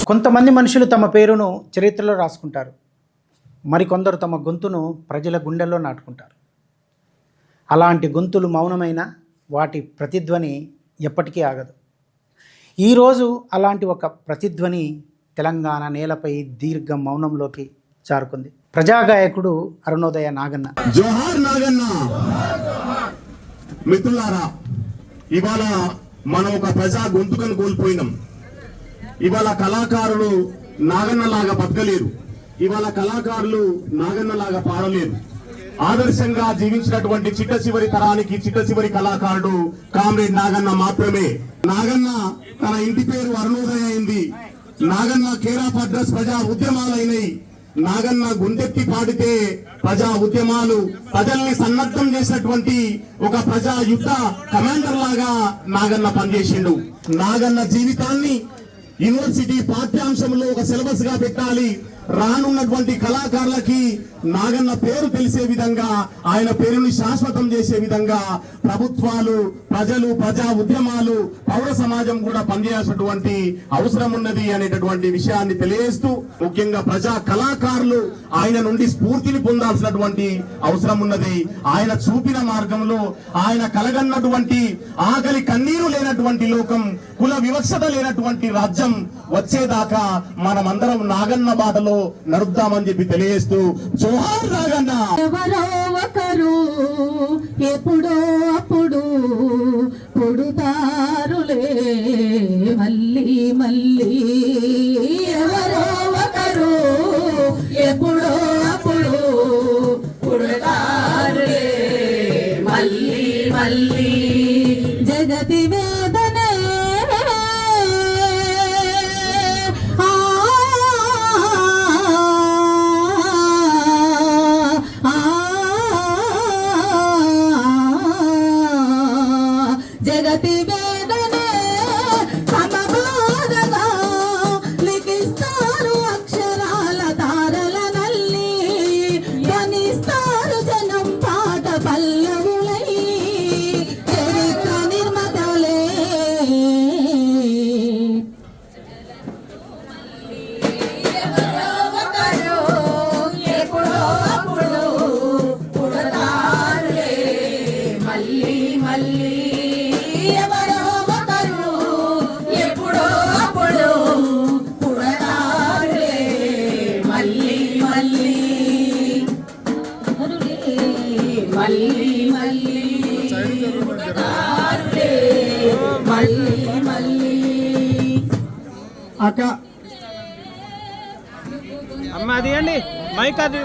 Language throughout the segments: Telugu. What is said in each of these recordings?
కొంతమంది మనుషులు తమ పేరును చరిత్రలో రాసుకుంటారు, మరికొందరు తమ గొంతును ప్రజల గుండెల్లో నాటుకుంటారు. అలాంటి గొంతులు మౌనమైన వాటి ప్రతిధ్వని ఎప్పటికీ ఆగదు. ఈరోజు అలాంటి ఒక ప్రతిధ్వని తెలంగాణ నేలపై దీర్ఘ మౌనంలోకి జారుకుంది. ప్రజాగాయకుడు అరుణోదయ నాగన్న. జోహార్ నాగన్న. మిత్రులారా, ఇవాళ మనం ఒక ప్రజా గొంతుకను కోల్పోయినాం. ఇవాళ కళాకారులు నాగన్నలాగా బతకలేరు. ఇవాళ కళాకారులు నాగన్నలాగా పాడలేరు. ఆదర్శంగా జీవించినటువంటి చిట్ట చివరి తరానికి చిట్ట చివరి కళాకారుడు కామ్రేడ్ నాగన్న మాత్రమే. నాగన్న తన ఇంటి పేరు అరుణోదయ అయింది. నాగన్న కేర్ ఆఫ్ అడ్రస్ ప్రజా ఉద్యమాలైనవి. నాగన్న గుండెత్తి పాడితే ప్రజా ఉద్యమాలు, ప్రజల్ని సన్నద్ధం చేసినటువంటి ఒక ప్రజా యుద్ధ కమాండర్ లాగా నాగన్న పనిచేసిండు. నాగన్న జీవితాన్ని యూనివర్సిటీ పాఠ్యాంశంలో ఒక సిలబస్ గా పెట్టాలి. రానున్నటువంటి కళాకారులకి నాగన్న పేరు తెలిసే విధంగా, ఆయన పేరుని శాశ్వతం చేసే విధంగా ప్రభుత్వాలు, ప్రజలు, ప్రజా ఉద్యమాలు, పౌర సమాజం కూడా పనిచేయాల్సినటువంటి అవసరం ఉన్నది అనేటటువంటి విషయాన్ని తెలియజేస్తూ, ముఖ్యంగా ప్రజా కళాకారులు ఆయన నుండి స్ఫూర్తిని పొందాల్సినటువంటి అవసరం ఉన్నది. ఆయన చూపిన మార్గంలో, ఆయన కలగన్నటువంటి ఆకలి కన్నీరు లేనటువంటి లోకం, కుల వివక్షత లేనటువంటి రాజ్యం వచ్చేదాకా మనమందరం నాగన్న బాటలో నడుద్దామని చెప్పి తెలియజేస్తూ జోహార్ నాగన్న. ఎవరో ఒకరు ఎప్పుడో అప్పుడు పుడుతారులే మళ్ళీ మళ్ళీ. ఎవరో ఒకరు ఎప్పుడో అప్పుడు పుడుతారులే మళ్ళీ మళ్ళీ. జగతి వేదనే జగతి వేదనే సమబాధగా లిఖిస్తారు అక్షరాల తారల నల్లి. ధ్వనిస్తారు జనం పాట పల్లవులై చరిత్ర నిర్మతలే. అక్క అమ్మ అది అండి మైక్, అది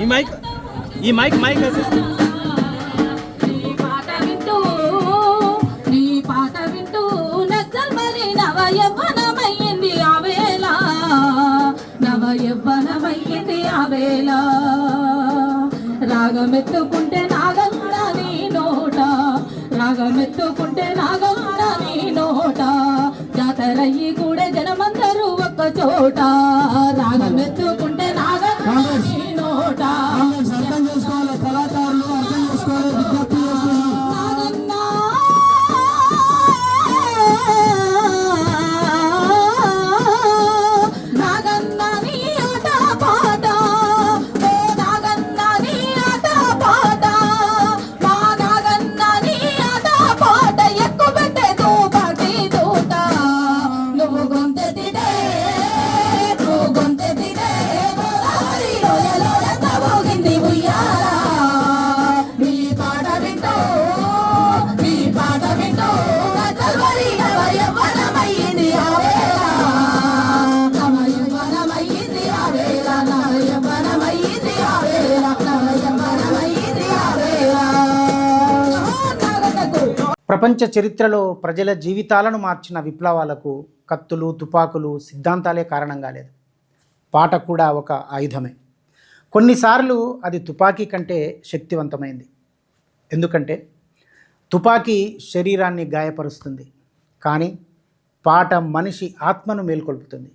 ఈ మైక్ మైక్ నీ పాట వింటూ నచ్చల్ మరి నవయవ్వనమయ్యింది ఆ వేళ, నవయవ్వనమయ్యింది ఆ వేళ. రాగమెత్తుకుంటే నాగన్న నీ నోట, రాగమెత్తుకుంటే నాగన్న నీ నోట. జాతరయ్యి కూడా జనమందరూ ఒక్క చోట, రాగమెత్తుకుంటే నాగన్న నీ నోట. అర్థం చేసుకోవాలి, కళాకారులు అర్థం చేసుకోవాలి, విజ్ఞప్తి చేస్తున్నాం. నాగన్న నీ ఆట పాట, ఓ నాగన్న నీ ఆట పాట, మా నాగన్న నీ ఆట పాట. ఎక్కుబెట్టే తూపాటి తూట, నువ్వు గొంతెత్తితే నువ్వు గొంతెత్తితే గోదావరి లోయలో ఎంత మోగింది ఉయ్యాల. నీ పాట వింటూ నీ పాట వింటూ నచ్చల్వరి నవయవ్వనమయ్యింది ఆ వేళ, నవయవ్వనమయ్యింది ఆ వేళ, నవయవ్వనమయ్యింది ఆ వేళ, నవయవ్వనమయ్యింది ఆ వేళ. ప్రపంచ చరిత్రలో ప్రజల జీవితాలను మార్చిన విప్లవాలకు కత్తులు, తుపాకులు, సిద్ధాంతాలే కారణం కాలేదు. పాట కూడా ఒక ఆయుధమే. కొన్నిసార్లు అది తుపాకీ కంటే శక్తివంతమైంది. ఎందుకంటే తుపాకీ శరీరాన్ని గాయపరుస్తుంది, కానీ పాట మనిషి ఆత్మను మేల్కొల్పుతుంది.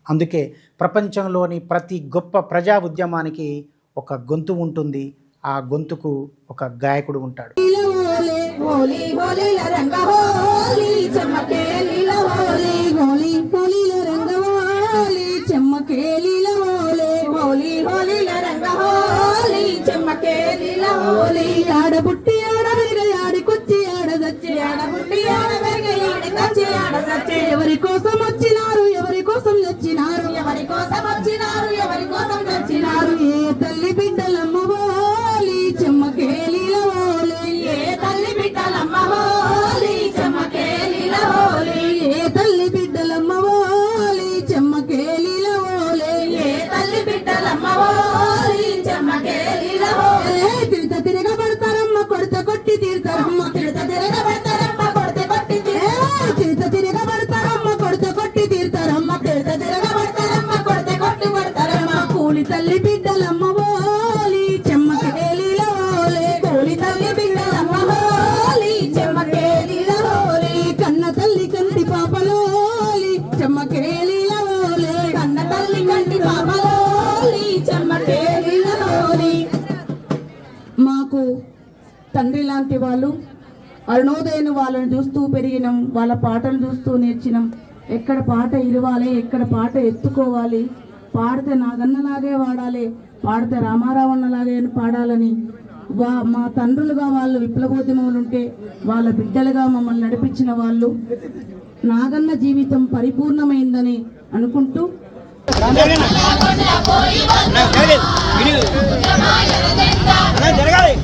అందుకే ప్రపంచంలోని ప్రతి గొప్ప ప్రజా ఉద్యమానికి ఒక గొంతు ఉంటుంది. ఆ గొంతుకు ఒక గాయకుడు ఉంటాడు. హోలీ హోలీల రంగ హోలీ చమకే లీల హోలీ హోలీ హోలీల రంగ ఆడబుట్టి ఆడబెరిగి ఆడకొచ్చి ఆడసచ్చి ఎవరి కోసం వచ్చినారు ఎవరి కోసం వచ్చినారు ఎవరి కోసం వచ్చినారు ఎవరి కోసం వచ్చినారు ఏ తల్లి బిడ్డలమ్మ బోలి చెమ్మకేలిల ఓలే ఏ తల్లి బిడ్డలమ్మ హోలీ చెమ్మకేలిల హోలీ ఏ తల్లి బిడ్డలమ్మ బోలి చెమ్మకేలిల ఓలే ఏ తల్లి బిడ్డలమ్మ హోలీ చెమ్మకేలిల హోలీ తిరుత తిరగబడతారమ్మ కొడత కొట్టి తీరుతారమ్మ తిరుత తిరగబడతారమ్మ కొడితే కొట్టి తిరుత తిరగబడతారమ్మ కొడత కొట్టి తీరుతారమ్మ తిరుత తిరగబడతారమ్మ కొడితే కొట్టి కొడతారమ్మ కూలి తల్లి బిడ్డలమ్మ బోలి చెమ్మకేలిల ఓలే కూలి తల్లి బిడ్డలమ్మ హోలీ చెమ్మకేలిల హోలీ కన్న తల్లి కంటి పాపలోలి చెమ్మకేలిల ఓలే కన్న తల్లి కంటి పాపలోలి చెమ్మకేలిల హోలీ మాకు తండ్రి లాంటి వాళ్ళు అరుణోదయను వాళ్ళని చూస్తూ పెరిగినాం వాళ్ళ పాటలు చూస్తూ నేర్చినాం ఎక్కడ పాట ఇరవాలి ఎక్కడ పాట ఎత్తుకోవాలి పాడితే నాగన్నలాగే వాడాలి పాడితే రామారావన్నలాగే పాడాలని మా తండ్రులుగా వాళ్ళు విప్లవోద్యమంలో ఉంటే వాళ్ళ బిడ్డలుగా మమ్మల్ని నడిపించిన వాళ్ళు నాగన్న జీవితం పరిపూర్ణమైందని అనుకుంటూ జరగాలి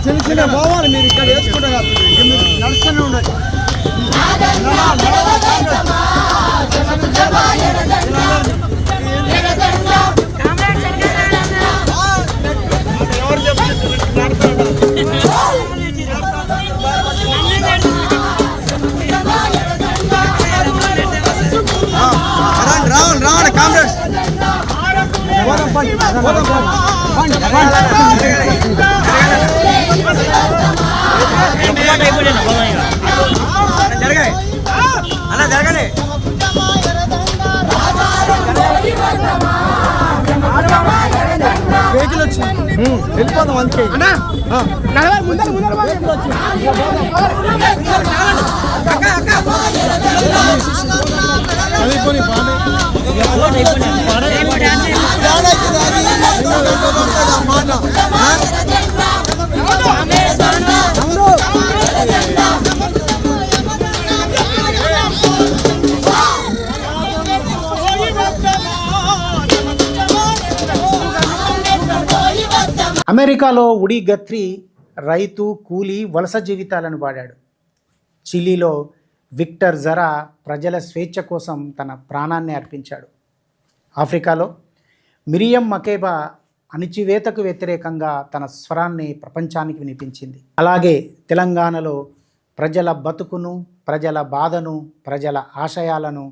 చిన్న చిన్న పోవాలి మీరు ఇక్కడ వేసుకుంటారు మీరు నడుస్తూనే ఉండాలి ఎవరు రావాలి రావాలి కాంగ్రెస్ జరగాలి అలా జరగాలి వెహికల్ వచ్చింది వెళ్ళిపోదాం అందుకే ముందర అమెరికాలో ఉడి గత్రి రైతు కూలీ వలస జీవితాలను వాడాడు. చిలీలో విక్టర్ జరా ప్రజల స్వేచ్ఛ కోసం తన ప్రాణాన్ని అర్పించాడు. ఆఫ్రికాలో మిరియం మకేబా అణిచివేతకు వ్యతిరేకంగా తన స్వరాన్ని ప్రపంచానికి వినిపించింది. అలాగే తెలంగాణలో ప్రజల బతుకును, ప్రజల బాధను, ప్రజల ఆశయాలను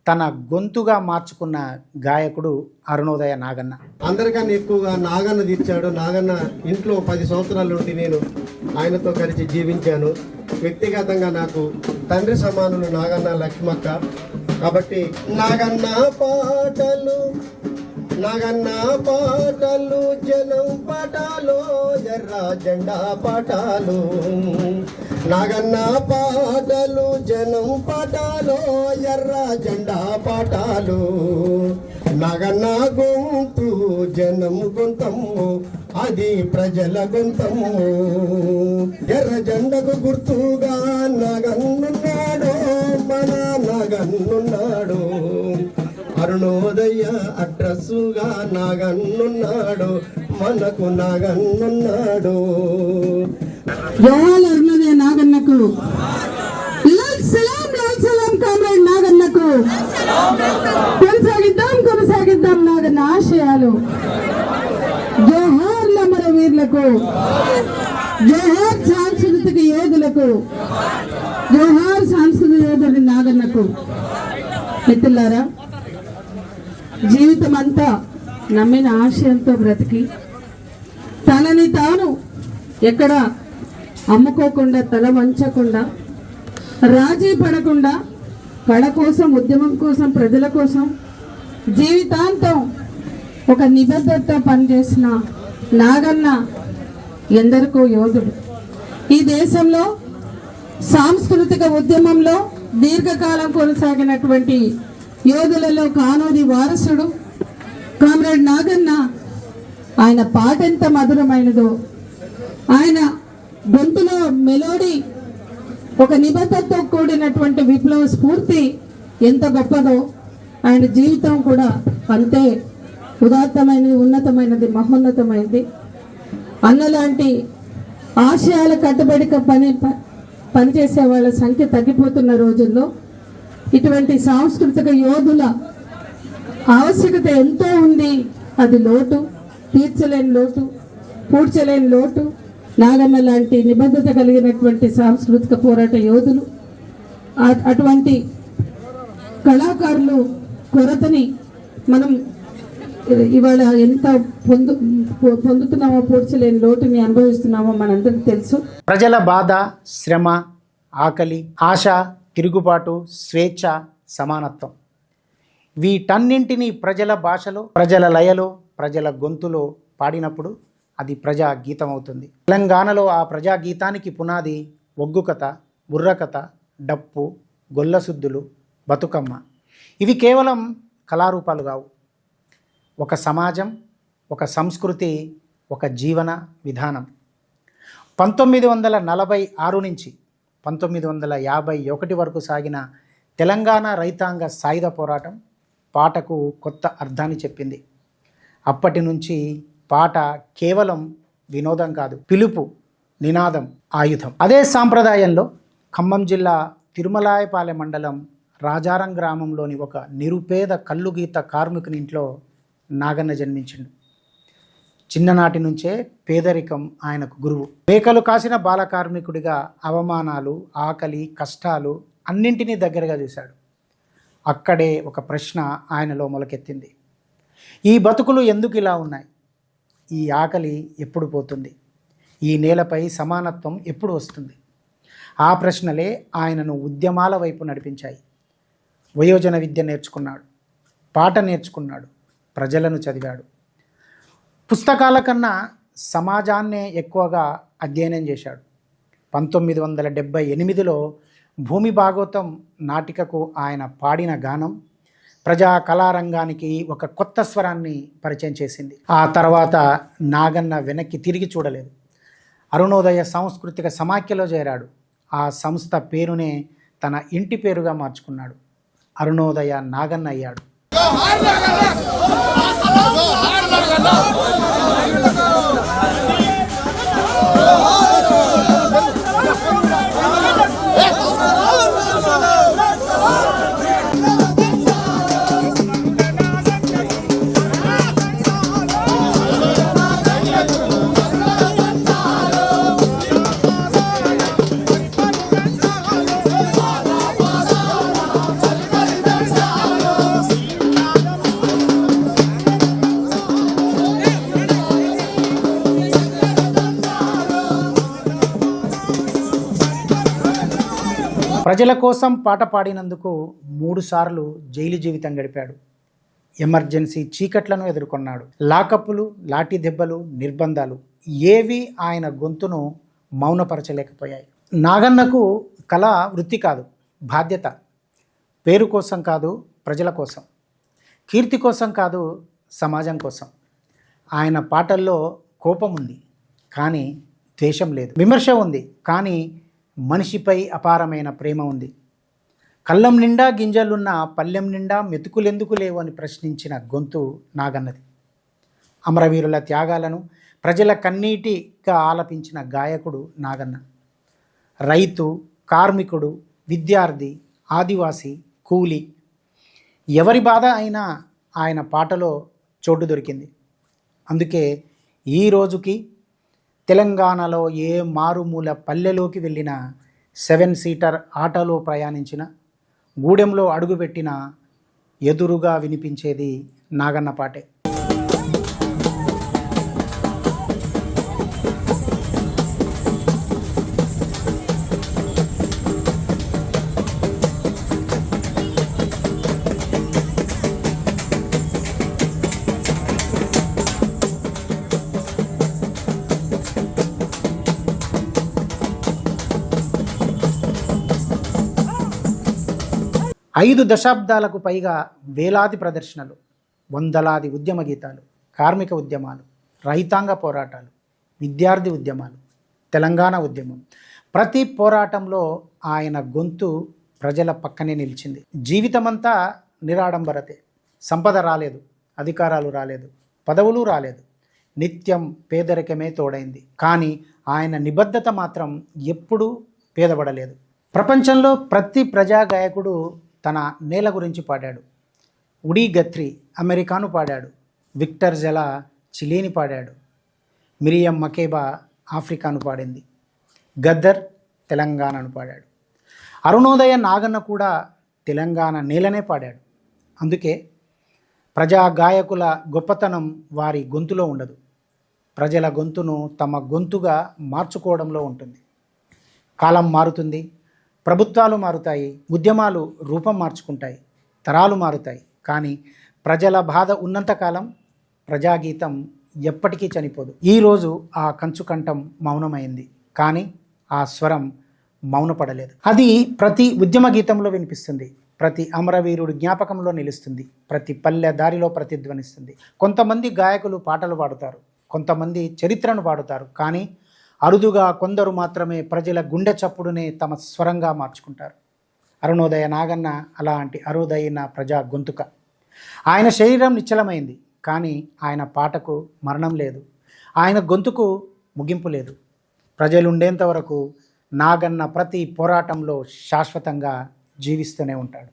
తన గొంతుగా మార్చుకున్న గాయకుడు అరుణోదయ నాగన్న. అందరికన్నా ఎక్కువగా నాగన్న తీర్చాడు. నాగన్న ఇంట్లో 10 సంవత్సరాల నుండి నేను ఆయనతో కలిసి జీవించాను. వ్యక్తిగతంగా నాకు తండ్రి సమానులు నాగన్న, లక్ష్మక్క. కాబట్టి నాగన్న పాటలు జనం పాటాలు, ఎర్ర జెండా పాటాలు. నాగన్న పాటలు జనం పాటాలు, ఎర్ర జెండా పాటాలు. నాగన్న గొంతు జనం గొంతము, అది ప్రజల గొంతము. ఎర్ర జెండకు గుర్తుగా నాగన్నున్నాడు, మన నాగన్నున్నాడు. అరుణోదయ అడ్రస్సుగా నాగన్నున్నాడు, మనకు నాగన్నున్నాడు. జోహార్ అరుణోదయ నాగన్నకు, లాల్ సలాం కామ్రేడ్ నాగన్నకు. కొనసాగిద్దాం నాగన్న ఆశయాలు. జోహార్ అమర వీరులకు, జోహార్ సాంస్కృతిక యోధులకు, జోహార్ సాంస్కృతిక యోధుడి నాగన్నకు. మిత్రులారా, జీవితం అంతా నమ్మిన ఆశయంతో బ్రతికి తనని తాను ఎక్కడ అమ్ముకోకుండా, తల వంచకుండా, రాజీ పడకుండా, కళ కోసం, ఉద్యమం కోసం, ప్రజల కోసం జీవితాంతం ఒక నిబద్ధతతో పనిచేసిన నాగన్న ఎందరికో యోధుడు. ఈ దేశంలో సాంస్కృతిక ఉద్యమంలో దీర్ఘకాలం కొనసాగినటువంటి యోధులలో కానూరి వారసుడు కామ్రేడ్ నాగన్న. ఆయన పాట ఎంత మధురమైనదో, ఆయన గొంతులో మెలోడీ, ఒక నిబద్ధతతో కూడినటువంటి విప్లవ స్ఫూర్తి ఎంత గొప్పదో, ఆయన జీవితం కూడా అంతే ఉదాత్తమైనది, ఉన్నతమైనది, మహోన్నతమైనది. అన్నలాంటి ఆశయాల కట్టుబడిక పనిచేసే వాళ్ళ సంఖ్య తగ్గిపోతున్న రోజుల్లో ఇటువంటి సాంస్కృతిక యోధుల ఆవశ్యకత ఎంతో ఉంది. అది లోటు, తీర్చలేని లోటు, పూడ్చలేని లోటు. నాగన్న లాంటి నిబద్ధత కలిగినటువంటి సాంస్కృతిక పోరాట యోధులు, అటువంటి కళాకారులు కొరతని మనం ఇవాళ ఎంత పొందుతున్నామో, పూడ్చలేని లోటుని అనుభవిస్తున్నామో మనందరికీ తెలుసు. ప్రజల బాధ, శ్రమ, ఆకలి, ఆశ, తిరుగుబాటు, స్వేచ్ఛ, సమానత్వం, వీటన్నింటినీ ప్రజల భాషలో, ప్రజల లయలో, ప్రజల గొంతులో పాడినప్పుడు అది ప్రజా గీతం అవుతుంది. తెలంగాణలో ఆ ప్రజా గీతానికి పునాది ఒగ్గు కథ, బుర్రకథ, డప్పు, గొల్లసుద్దులు, బతుకమ్మ. ఇవి కేవలం కళారూపాలు కావు. ఒక సమాజం, ఒక సంస్కృతి, ఒక జీవన విధానం. 1946 నుంచి 1951 వరకు సాగిన తెలంగాణ రైతాంగ సాయుధ పోరాటం పాటకు కొత్త అర్థాన్ని చెప్పింది. అప్పటి నుంచి పాట కేవలం వినోదం కాదు, పిలుపు, నినాదం, ఆయుధం. అదే సాంప్రదాయంలో ఖమ్మం జిల్లా తిరుమలాయపాలెం మండలం రాజారం గ్రామంలోని ఒక నిరుపేద కల్లుగీత కార్మికుని ఇంట్లో నాగన్న జన్మించిండు. చిన్ననాటి నుంచే పేదరికం ఆయనకు గురువు. మేకలు కాసిన బాల కార్మికుడిగా అవమానాలు, ఆకలి, కష్టాలు అన్నింటినీ దగ్గరగా చూశాడు. అక్కడే ఒక ప్రశ్న ఆయనలో మొలకెత్తింది. ఈ బతుకులు ఎందుకు ఇలా ఉన్నాయి? ఈ ఆకలి ఎప్పుడు పోతుంది? ఈ నేలపై సమానత్వం ఎప్పుడు వస్తుంది? ఆ ప్రశ్నలే ఆయనను ఉద్యమాల వైపు నడిపించాయి. వయోజన విద్య నేర్చుకున్నాడు, పాట నేర్చుకున్నాడు, ప్రజలను చదివాడు. పుస్తకాల కన్నా సమాజాన్నే ఎక్కువగా అధ్యయనం చేశాడు. 1978లో భూమి భాగవతం నాటికకు ఆయన పాడిన గానం ప్రజా కళారంగానికి ఒక కొత్త స్వరాన్ని పరిచయం చేసింది. ఆ తర్వాత నాగన్న వెనక్కి తిరిగి చూడలేదు. అరుణోదయ సాంస్కృతిక సమాఖ్యలో చేరాడు. ఆ సంస్థ పేరునే తన ఇంటి పేరుగా మార్చుకున్నాడు. అరుణోదయ నాగన్న అయ్యాడు. ప్రజల కోసం పాట పాడినందుకు 3 సార్లు జైలు జీవితం గడిపాడు. ఎమర్జెన్సీ చీకట్లను ఎదుర్కొన్నాడు. లాకప్పులు, లాఠీ దెబ్బలు, నిర్బంధాలు ఏవి ఆయన గొంతును మౌనపరచలేకపోయాయి. నాగన్నకు కళ వృత్తి కాదు, బాధ్యత. పేరు కోసం కాదు, ప్రజల కోసం. కీర్తి కోసం కాదు, సమాజం కోసం. ఆయన పాటల్లో కోపం ఉంది కానీ ద్వేషం లేదు. విమర్శ ఉంది కానీ మనిషిపై అపారమైన ప్రేమ ఉంది. కళ్ళం నిండా గింజలున్న పల్లెం నిండా మెతుకులెందుకు లేవు అని ప్రశ్నించిన గొంతు నాగన్నది. అమరవీరుల త్యాగాలను ప్రజల కన్నీటిగా ఆలపించిన గాయకుడు నాగన్న. రైతు, కార్మికుడు, విద్యార్థి, ఆదివాసి, కూలి ఎవరి బాధ అయినా ఆయన పాటలో చోటు దొరికింది. అందుకే ఈ రోజుకి తెలంగాణలో ఏ మారుమూల పల్లెలోకి వెళ్ళిన 7 సీటర్ ఆటోలో ప్రయాణించిన, గూడెంలో అడుగుపెట్టిన ఎదురుగా వినిపించేది నాగన్న పాటే. 5 దశాబ్దాలకు పైగా వేలాది ప్రదర్శనలు, వందలాది ఉద్యమ గీతాలు, కార్మిక ఉద్యమాలు, రైతాంగ పోరాటాలు, విద్యార్థి ఉద్యమాలు, తెలంగాణ ఉద్యమం. ప్రతి పోరాటంలో ఆయన గొంతు ప్రజల పక్కనే నిలిచింది. జీవితమంతా నిరాడంబరతే. సంపద రాలేదు, అధికారాలు రాలేదు, పదవులు రాలేదు, నిత్యం పేదరికమే తోడైంది. కానీ ఆయన నిబద్ధత మాత్రం ఎప్పుడూ పేదపడలేదు. ప్రపంచంలో ప్రతి ప్రజా గాయకుడు తన నేల గురించి పాడాడు. ఉడీ గత్రి అమెరికాను పాడాడు, విక్టర్ జలా చిలీని పాడాడు, మిరియం మకేబా ఆఫ్రికాను పాడింది, గద్దర్ తెలంగాణను పాడాడు, అరుణోదయ నాగన్న కూడా తెలంగాణ నేలనే పాడాడు. అందుకే ప్రజా గాయకుల గొప్పతనం వారి గొంతులో ఉండదు, ప్రజల గొంతును తమ గొంతుగా మార్చుకోవడంలో ఉంటుంది. కాలం మారుతుంది, ప్రభుత్వాలు మారుతాయి, ఉద్యమాలు రూపం మార్చుకుంటాయి, తరాలు మారుతాయి. కానీ ప్రజల బాధ ఉన్నంతకాలం ప్రజాగీతం ఎప్పటికీ చనిపోదు. ఈరోజు ఆ కంచుకంఠం మౌనమైంది, కానీ ఆ స్వరం మౌనపడలేదు. అది ప్రతి ఉద్యమ గీతంలో వినిపిస్తుంది, ప్రతి అమరవీరుడి జ్ఞాపకంలో నిలుస్తుంది, ప్రతి పల్లె దారిలో ప్రతిధ్వనిస్తుంది. కొంతమంది గాయకులు పాటలు పాడుతారు, కొంతమంది చరిత్రను పాడుతారు, కానీ అరుదుగా కొందరు మాత్రమే ప్రజల గుండె చప్పుడునే తమ స్వరంగా మార్చుకుంటారు. అరుణోదయ నాగన్న అలాంటి అరుదైన ప్రజా గొంతుక. ఆయన శరీరం నిశ్చలమైంది, కానీ ఆయన పాటకు మరణం లేదు, ఆయన గొంతుకు ముగింపు లేదు. ప్రజలుండేంత వరకు నాగన్న ప్రతి పోరాటంలో శాశ్వతంగా జీవిస్తూనే ఉంటాడు.